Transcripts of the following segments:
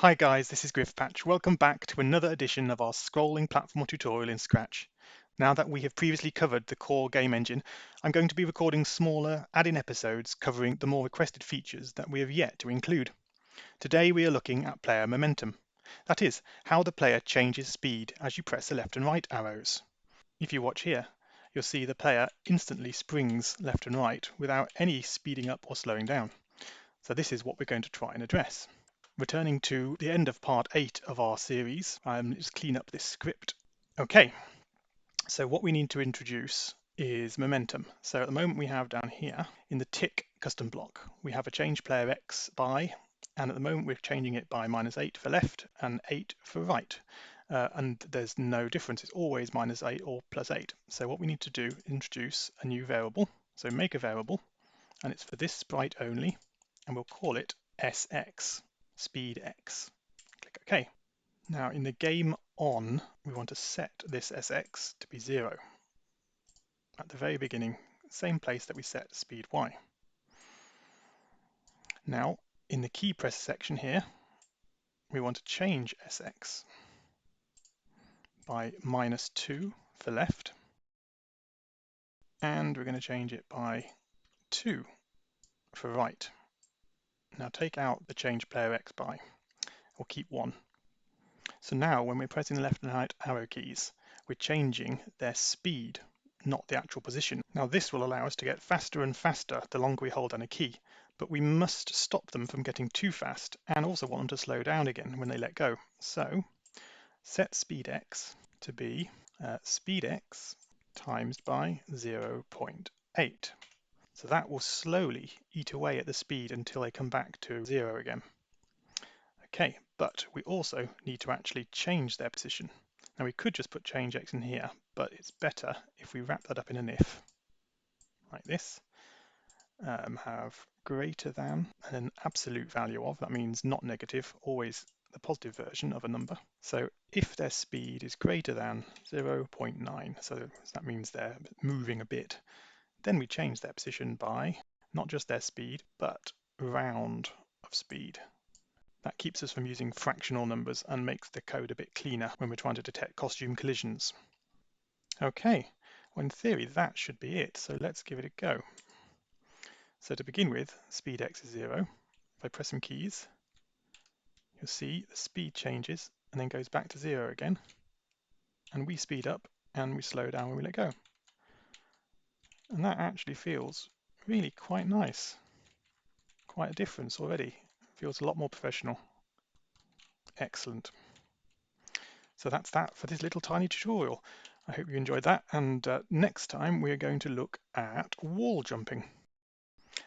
Hi guys, this is Griffpatch. Welcome back to another edition of our scrolling platform tutorial in Scratch. Now that we have previously covered the core game engine, I'm going to be recording smaller add-in episodes covering the more requested features that we have yet to include. Today we are looking at player momentum. That is, how the player changes speed as you press the left and right arrows. If you watch here, you'll see the player instantly springs left and right without any speeding up or slowing down. So this is what we're going to try and address. Returning to the end of part 8 of our series, let's clean up this script. Okay, so what we need to introduce is momentum. So at the moment we have down here in the tick custom block, we have a change player X by, and at the moment we're changing it by -8 for left and 8 for right. And there's no difference, it's always -8 or +8. So what we need to do is introduce a new variable. So make a variable, and it's for this sprite only, and we'll call it SX. Speed X. Click OK. Now in the game on, we want to set this SX to be 0. At the very beginning, same place that we set speed Y. Now in the key press section here, we want to change SX by -2 for left, and we're going to change it by 2 for right. Now take out the change player X by, or keep 1. So now when we're pressing the left and right arrow keys, we're changing their speed, not the actual position. Now this will allow us to get faster and faster the longer we hold down a key, but we must stop them from getting too fast and also want them to slow down again when they let go. So set speed X to be speed X times by 0.8. So that will slowly eat away at the speed until they come back to 0 again. Okay, but we also need to actually change their position. Now we could just put change X in here, but it's better if we wrap that up in an if, like this. Have greater than and an absolute value of, that means not negative, always the positive version of a number. So if their speed is greater than 0.9, so that means they're moving a bit, then we change their position by not just their speed, but round of speed. That keeps us from using fractional numbers and makes the code a bit cleaner when we're trying to detect costume collisions. Okay, well in theory that should be it, so let's give it a go. So to begin with, speed X is 0. If I press some keys, you'll see the speed changes and then goes back to 0 again. And we speed up and we slow down when we let go. And that actually feels really quite nice. Quite a difference already. Feels a lot more professional. Excellent. So that's that for this little tiny tutorial. I hope you enjoyed that, and next time we're going to look at wall jumping.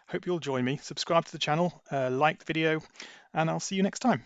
Hope you'll join me, subscribe to the channel, like the video, and I'll see you next time.